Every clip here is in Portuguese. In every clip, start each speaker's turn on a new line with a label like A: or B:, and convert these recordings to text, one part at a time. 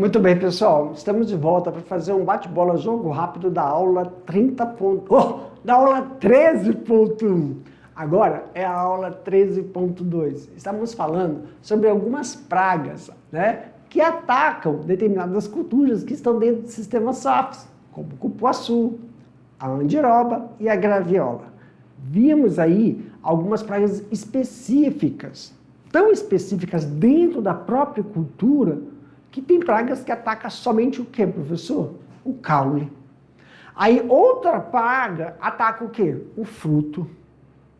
A: Muito bem, pessoal. Estamos de volta para fazer um bate-bola jogo rápido da aula 13.1. Agora é a aula 13.2. Estamos falando sobre algumas pragas, né, que atacam determinadas culturas que estão dentro do sistema SAFs, como o cupuaçu, a andiroba e a graviola. Vimos aí algumas pragas específicas, tão específicas dentro da própria cultura, que tem pragas que atacam somente o quê, professor? O caule. Aí outra praga ataca o quê? O fruto.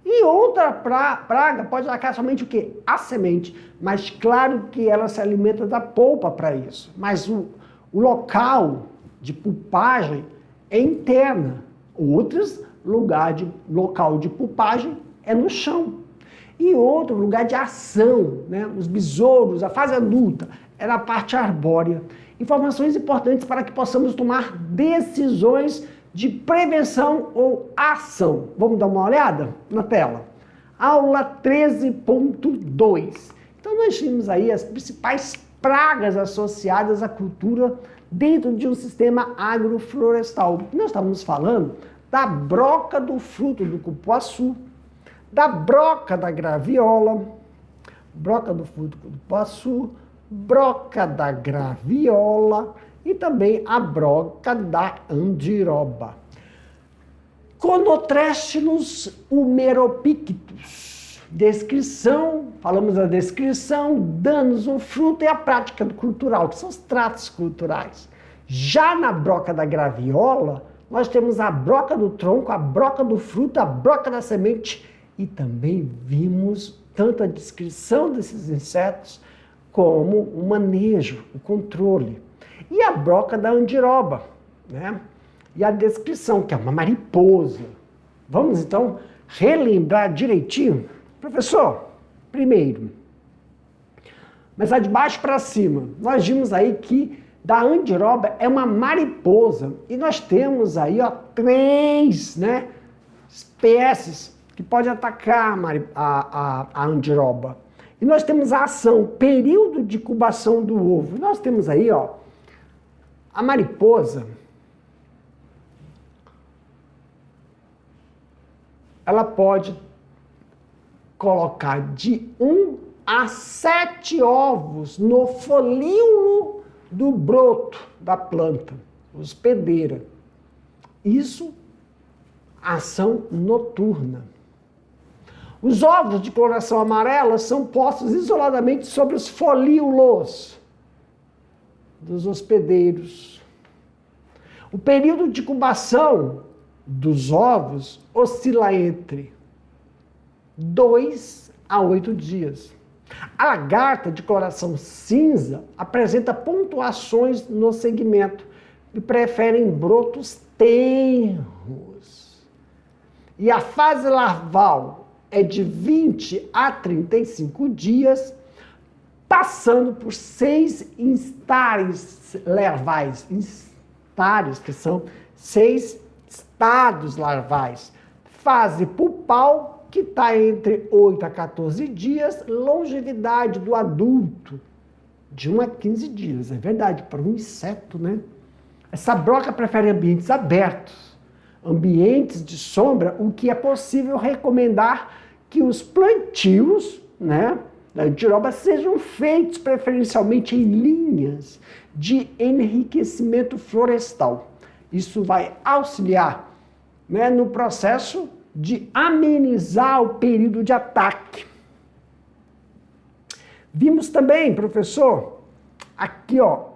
A: E outra praga pode atacar somente o quê? A semente. Mas claro que ela se alimenta da polpa para isso. Mas o local de pulpagem é interna. Local de pulpagem é no chão. E outro lugar de ação, né? Os besouros, a fase adulta, é na parte arbórea. Informações importantes para que possamos tomar decisões de prevenção ou ação. Vamos dar uma olhada na tela? Aula 13.2. Então nós temos aí as principais pragas associadas à cultura dentro de um sistema agroflorestal. Nós estamos falando da broca do fruto do cupuaçu, da broca da graviola, broca do fruto do cupuaçu, broca da graviola e também a broca da andiroba. Conotrestinus humeropictus. Descrição, falamos da descrição, danos no fruto e a prática cultural, que são os tratos culturais. Já na broca da graviola, nós temos a broca do tronco, a broca do fruto, a broca da semente e também vimos tanto a descrição desses insetos como o manejo, o controle. E a broca da andiroba, né? E a descrição, que é uma mariposa. Vamos então relembrar direitinho? Professor, primeiro, começar de baixo para cima. Nós vimos aí que da andiroba é uma mariposa. E nós temos aí, ó, 3, né, espécies que podem atacar a andiroba. E nós temos a ação, período de incubação do ovo. Nós temos aí, ó, a mariposa. Ela pode colocar de 1 a 7 ovos no folíolo do broto da planta, hospedeira. Isso, ação noturna. Os ovos de coloração amarela são postos isoladamente sobre os folíolos dos hospedeiros. O período de incubação dos ovos oscila entre 2 a 8 dias. A lagarta de coloração cinza apresenta pontuações no segmento e preferem brotos tenros. E a fase larval é de 20 a 35 dias, passando por 6 estários larvais. Estários, que são 6 estados larvais. Fase pulpal, que está entre 8 a 14 dias. Longevidade do adulto, de 1 a 15 dias. É verdade, para um inseto, né? Essa broca prefere ambientes abertos, ambientes de sombra, o que é possível recomendar que os plantios, né, da andiroba sejam feitos preferencialmente em linhas de enriquecimento florestal. Isso vai auxiliar, né, no processo de amenizar o período de ataque. Vimos também, professor, aqui, ó,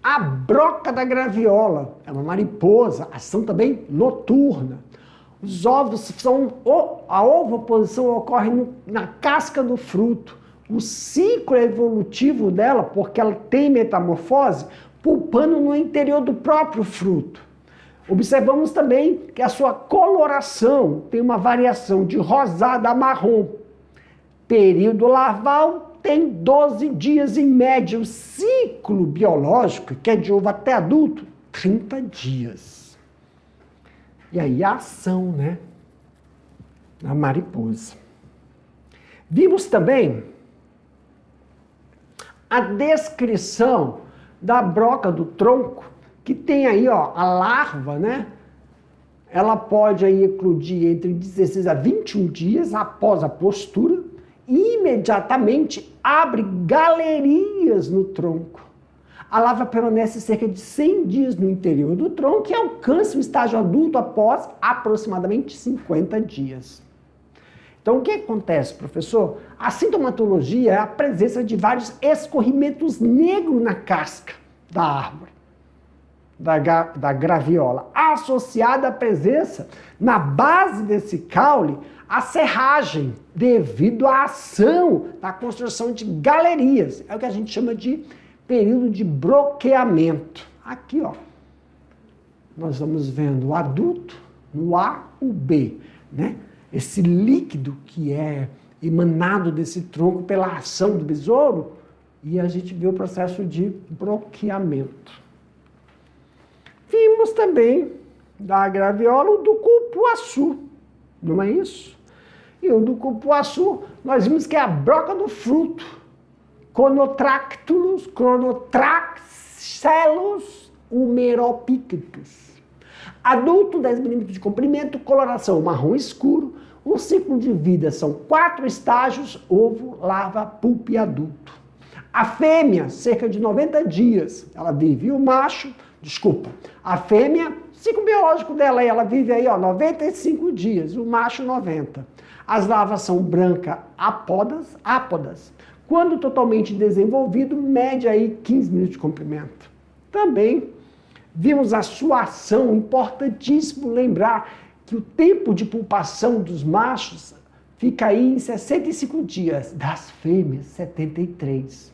A: a broca da graviola. É uma mariposa, ação também noturna. Os ovos a ovoposição ocorre na casca do fruto. O ciclo evolutivo dela, porque ela tem metamorfose, pulpando no interior do próprio fruto. Observamos também que a sua coloração tem uma variação de rosada a marrom. Período larval tem 12 dias em média. O ciclo biológico, que é de ovo até adulto, 30 dias. E aí a ação, né, na mariposa. Vimos também a descrição da broca do tronco, que tem aí, ó, a larva, né? Ela pode aí eclodir entre 16 a 21 dias após a postura e imediatamente abre galerias no tronco. A larva permanece cerca de 100 dias no interior do tronco e alcança o estágio adulto após aproximadamente 50 dias. Então, o que acontece, professor? A sintomatologia é a presença de vários escorrimentos negros na casca da árvore, da graviola, associada à presença, na base desse caule, a serragem, devido à ação da construção de galerias. É o que a gente chama de período de broqueamento. Aqui, ó, nós estamos vendo o adulto no A, o B, né? Esse líquido que é emanado desse tronco pela ação do besouro, e a gente vê o processo de broqueamento. Vimos também da graviola o do cupuaçu, não é isso? E o do cupuaçu, nós vimos que é a broca do fruto, Conotractulus, Chronotraxellus humeropictus. Adulto, 10 milímetros de comprimento, coloração marrom escuro. O ciclo de vida são 4 estágios: ovo, larva, pupa e adulto. A fêmea, cerca de 90 dias, ela vive. E o macho, a fêmea, o ciclo biológico dela, ela vive aí, ó, 95 dias, o macho 90. As larvas são brancas ápodas. Quando totalmente desenvolvido, mede aí 15 minutos de comprimento. Também vimos a sua ação, importantíssimo lembrar que o tempo de pupação dos machos fica aí em 65 dias, das fêmeas 73.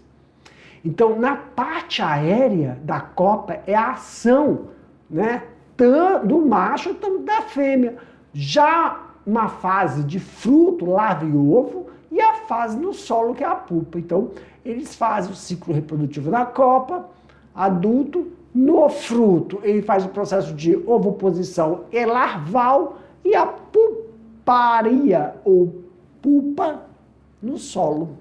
A: Então, na parte aérea da copa é a ação, né, tanto do macho quanto da fêmea. Já uma fase de fruto, larva e ovo, e a fase no solo, que é a pupa. Então, eles fazem o ciclo reprodutivo na copa, adulto. No fruto, ele faz o processo de ovoposição e larval, e a puparia, ou pupa, no solo.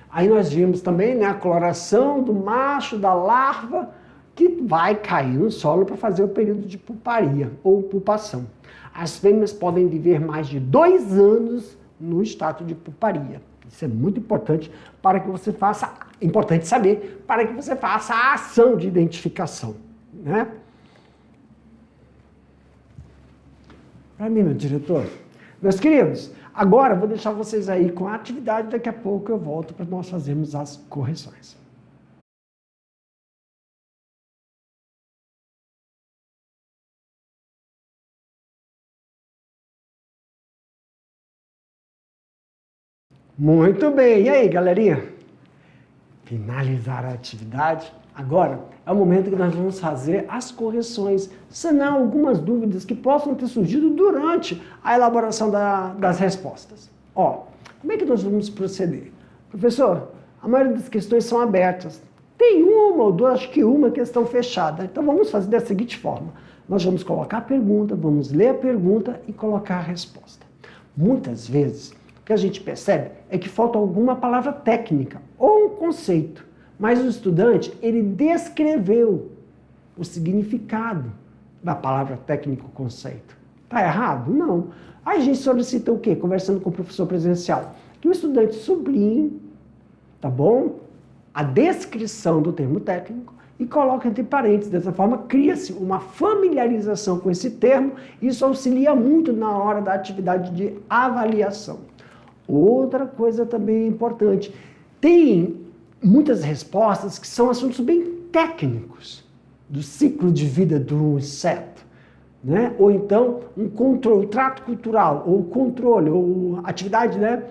A: Aí nós vimos também, né, a coloração do macho, da larva, que vai cair no solo para fazer o período de puparia, ou pupação. As fêmeas podem viver mais de 2 anos no estado de puparia. Isso é muito importante para que você faça, importante saber, para que você faça a ação de identificação, né? Para mim, meu diretor. Meus queridos, agora eu vou deixar vocês aí com a atividade, daqui a pouco eu volto para nós fazermos as correções. Muito bem. E aí, galerinha? Finalizar a atividade. Agora é o momento que nós vamos fazer as correções, sanar algumas dúvidas que possam ter surgido durante a elaboração das respostas. Ó, como é que nós vamos proceder? Professor, a maioria das questões são abertas. Tem uma ou duas, acho que uma questão fechada. Então vamos fazer da seguinte forma. Nós vamos colocar a pergunta, vamos ler a pergunta e colocar a resposta. Muitas vezes, o que a gente percebe é que falta alguma palavra técnica ou um conceito, mas o estudante, ele descreveu o significado da palavra técnico conceito. Está errado? Não. Aí a gente solicita o quê? Conversando com o professor presencial, que o estudante sublinhe, tá bom? A descrição do termo técnico e coloca entre parênteses. Dessa forma, cria-se uma familiarização com esse termo. Isso auxilia muito na hora da atividade de avaliação. Outra coisa também importante, tem muitas respostas que são assuntos bem técnicos do ciclo de vida do inseto, né? Ou então um controle, trato cultural, ou controle, ou atividade, né,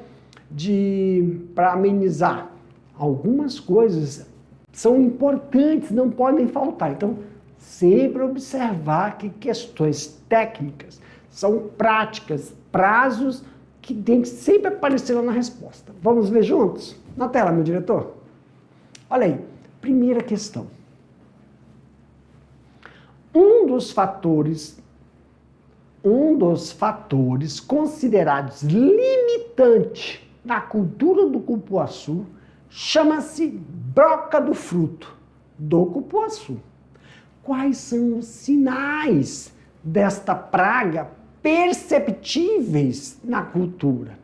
A: para amenizar. Algumas coisas são importantes, não podem faltar. Então, sempre observar que questões técnicas são práticas, prazos que tem que sempre aparecer lá na resposta. Vamos ver juntos? Na tela, meu diretor. Olha aí, primeira questão. Um dos fatores considerados limitante na cultura do cupuaçu chama-se broca do fruto do cupuaçu. Quais são os sinais desta praga perceptíveis na cultura?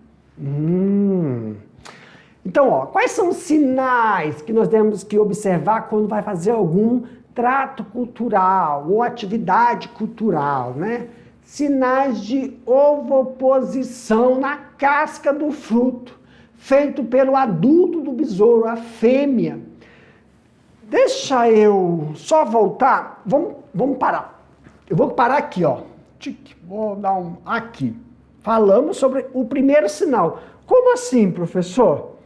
A: Então, quais são os sinais que nós temos que observar quando vai fazer algum trato cultural ou atividade cultural, né? Sinais de ovoposição na casca do fruto, feito pelo adulto do besouro, a fêmea. Deixa eu só voltar. Vamos parar. Eu vou parar aqui, ó. Vou dar um aqui. Falamos sobre o primeiro sinal. Como assim, professor?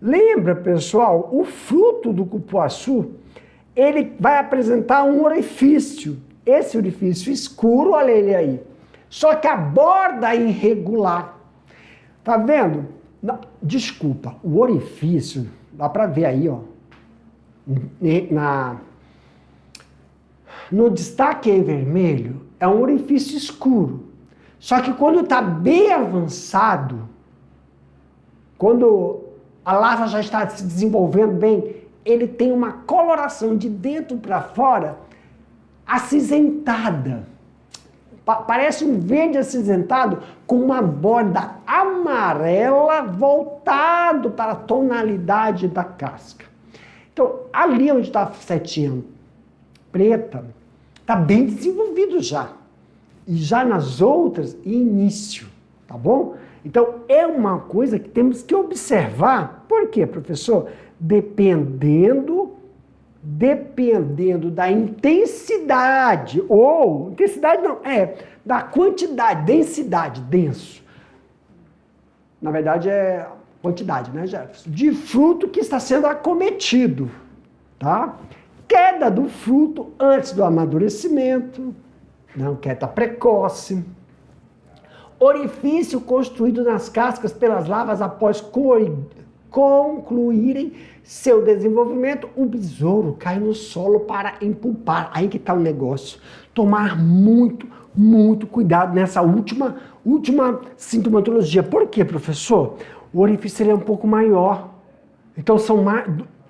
A: Lembra, pessoal, o fruto do cupuaçu, ele vai apresentar um orifício. Esse orifício escuro, olha ele aí. Só que a borda é irregular. Tá vendo? Não, desculpa, o orifício, dá para ver aí, ó. No destaque em vermelho, é um orifício escuro. Só que quando está bem avançado, quando a larva já está se desenvolvendo bem, ele tem uma coloração de dentro para fora acinzentada. Parece um verde acinzentado com uma borda amarela voltado para a tonalidade da casca. Então, ali onde está a setinha preta, está bem desenvolvido já. E já nas outras, início, tá bom? Então, é uma coisa que temos que observar. Por quê, professor? Dependendo da intensidade, ou, intensidade não, da quantidade, densidade, denso. Na verdade, é quantidade, né, Jefferson? De fruto que está sendo acometido, tá? Queda do fruto antes do amadurecimento, não, queda precoce. Orifício construído nas cascas pelas larvas após concluírem seu desenvolvimento, o besouro cai no solo para empulpar. Aí que está o negócio. Tomar muito cuidado nessa última sintomatologia. Por quê, professor? O orifício é um pouco maior. Então,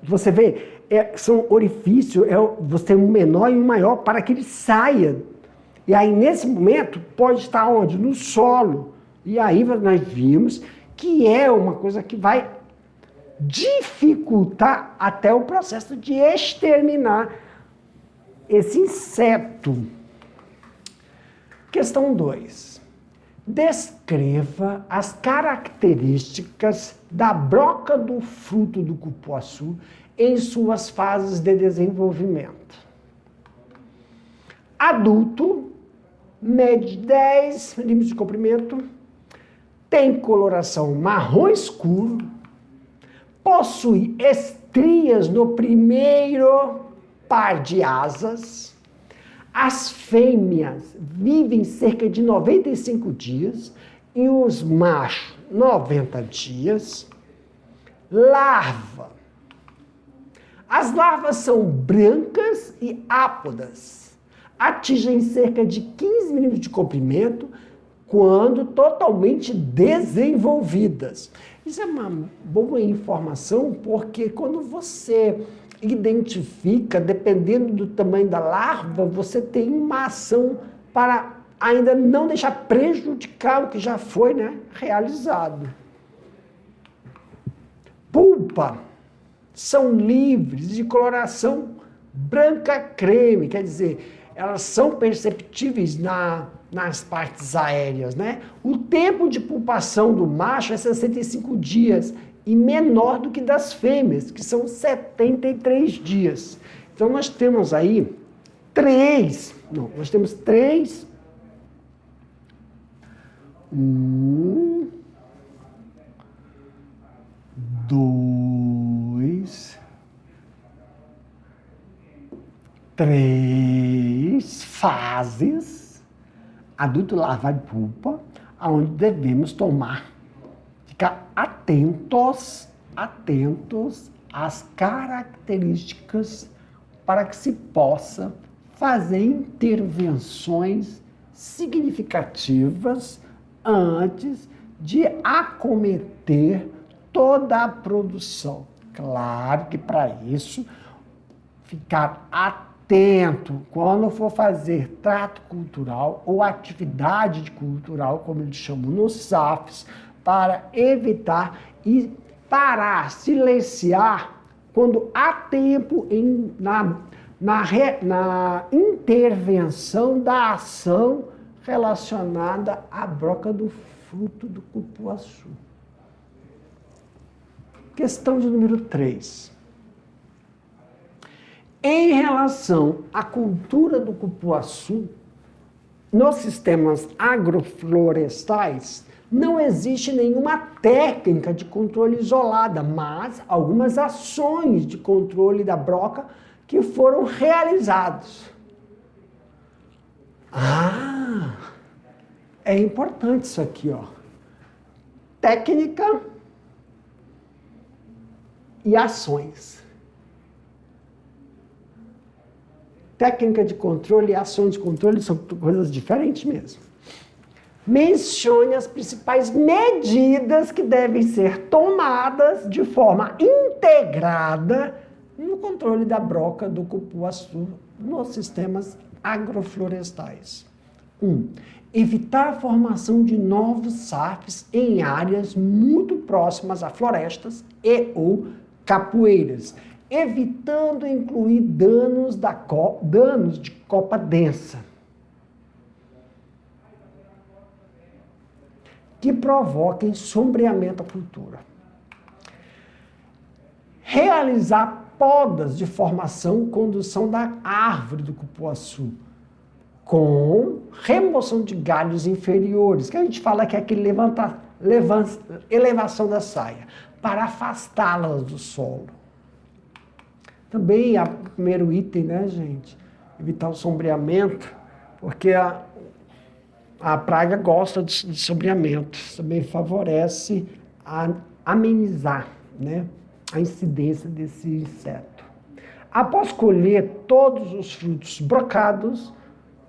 A: você vê, são orifícios, você tem um menor e um maior para que ele saia. E aí, nesse momento, pode estar onde? No solo. E aí, nós vimos que é uma coisa que vai dificultar até o processo de exterminar esse inseto. Questão 2. Descreva as características da broca do fruto do cupuaçu em suas fases de desenvolvimento. Adulto, mede 10 milímetros de comprimento, tem coloração marrom escuro, possui estrias no primeiro par de asas. As fêmeas vivem cerca de 95 dias e os machos 90 dias. Larva. As larvas são brancas e ápodas. Atingem cerca de 15 milímetros de comprimento quando totalmente desenvolvidas. Isso é uma boa informação porque quando você identifica, dependendo do tamanho da larva, você tem uma ação para ainda não deixar prejudicar o que já foi, né, realizado. Pulpa são livres de coloração branca creme, quer dizer, elas são perceptíveis nas partes aéreas, né? O tempo de pulpação do macho é 65 dias e menor do que das fêmeas, que são 73 dias. Então, nós temos aí três. 1, 2, 3 fases, adulto, larva e pupa, onde devemos ficar atentos às características para que se possa fazer intervenções significativas antes de acometer toda a produção. Claro que para isso, ficar atento quando for fazer trato cultural ou atividade cultural, como eles chamam nos SAFs, para evitar e parar, silenciar quando há tempo na intervenção da ação relacionada à broca do fruto do cupuaçu. Questão de número 3. Em relação à cultura do cupuaçu, nos sistemas agroflorestais, não existe nenhuma técnica de controle isolada, mas algumas ações de controle da broca que foram realizados. É importante isso aqui, ó. Técnica e ações. Técnica de controle e ações de controle são coisas diferentes mesmo. Mencione as principais medidas que devem ser tomadas de forma integrada no controle da broca do cupuaçu nos sistemas agroflorestais. 1. Evitar a formação de novos SAFs em áreas muito próximas a florestas e ou capoeiras, evitando incluir danos de copa densa, que provoquem sombreamento à cultura. Realizar podas de formação e condução da árvore do cupuaçu, com remoção de galhos inferiores, que a gente fala que é aquele elevação da saia, para afastá-las do solo. Também, o primeiro item, né, gente? Evitar o sombreamento, porque a praga gosta de sombreamento. Também favorece amenizar, né, a incidência desse inseto. Após colher todos os frutos brocados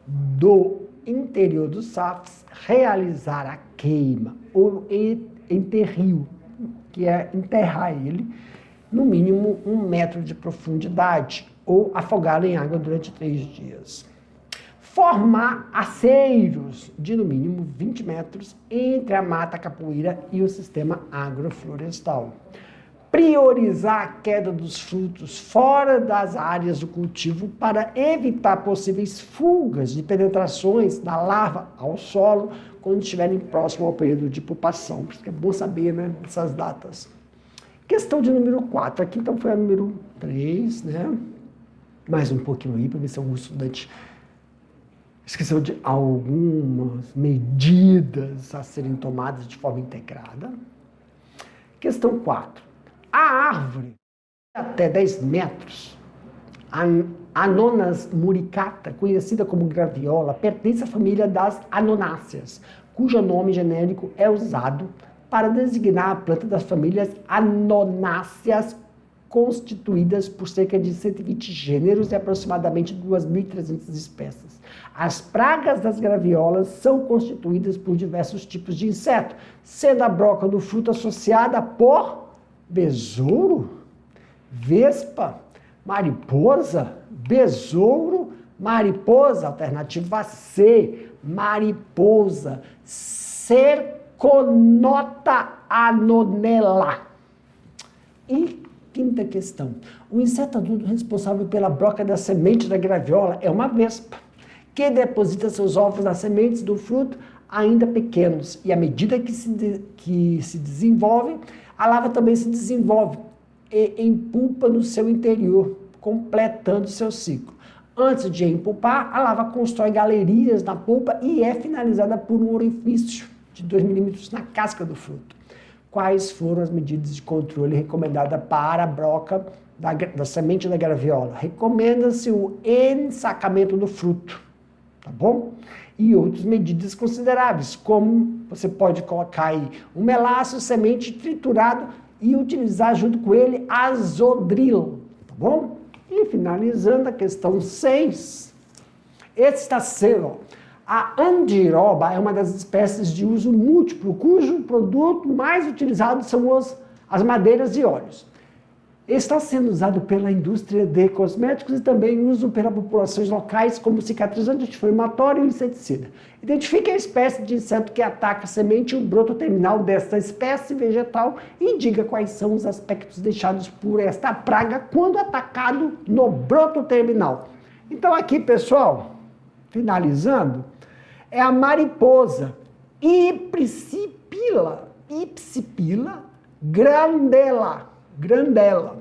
A: do interior dos SAFs, realizar a queima ou enterrio, que é enterrar ele, no mínimo 1 metro de profundidade, ou afogá-lo em água durante 3 dias. Formar aceiros de no mínimo 20 metros entre a mata capoeira e o sistema agroflorestal. Priorizar a queda dos frutos fora das áreas do cultivo para evitar possíveis fugas de penetrações da larva ao solo quando estiverem próximo ao período de pupação. Por isso que é bom saber, né, essas datas. Questão de número 4. Aqui então foi a número 3, né? Mais um pouquinho aí para ver se algum estudante esqueceu de algumas medidas a serem tomadas de forma integrada. Questão 4. A árvore até 10 metros, a Anonas muricata, conhecida como graviola, pertence à família das Anonáceas, cujo nome genérico é usado para designar a planta das famílias Anonáceas, constituídas por cerca de 120 gêneros e aproximadamente 2.300 espécies. As pragas das graviolas são constituídas por diversos tipos de inseto, sendo a broca do fruto associada por besouro, vespa, mariposa, besouro, mariposa, alternativa C, mariposa, Cerconota anonella. E quinta questão. O inseto adulto responsável pela broca da semente da graviola é uma vespa, que deposita seus ovos nas sementes do fruto ainda pequenos. E à medida que se desenvolve, a larva também se desenvolve e empulpa no seu interior, completando seu ciclo. Antes de empulpar, a larva constrói galerias na polpa e é finalizada por um orifício de 2 milímetros na casca do fruto. Quais foram as medidas de controle recomendadas para a broca da semente da graviola? Recomenda-se o ensacamento do fruto, tá bom? E outras medidas consideráveis, como você pode colocar aí um melaço, semente triturado e utilizar junto com ele azodril, tá bom? E finalizando a questão 6, esse está sendo, a andiroba é uma das espécies de uso múltiplo, cujo produto mais utilizado são as madeiras e óleos. está sendo usado pela indústria de cosméticos e também uso pelas populações locais como cicatrizante anti-inflamatório e inseticida. Identifique a espécie de inseto que ataca a semente e o broto terminal desta espécie vegetal e diga quais são os aspectos deixados por esta praga quando atacado no broto terminal. Então aqui, pessoal, finalizando, é a mariposa Ipsipila grandela.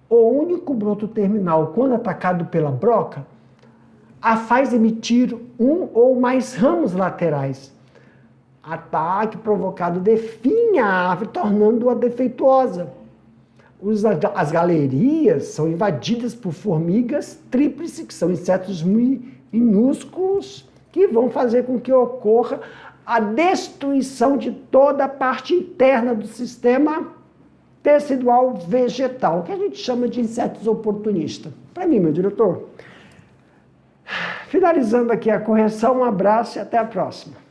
A: O único broto terminal, quando atacado pela broca, a faz emitir um ou mais ramos laterais. Ataque provocado definha a árvore, tornando-a defeituosa. As galerias são invadidas por formigas tríplice, que são insetos minúsculos, que vão fazer com que ocorra a destruição de toda a parte interna do sistema tecidual vegetal, que a gente chama de insetos oportunistas. Para mim, meu diretor. Finalizando aqui a correção, um abraço e até a próxima.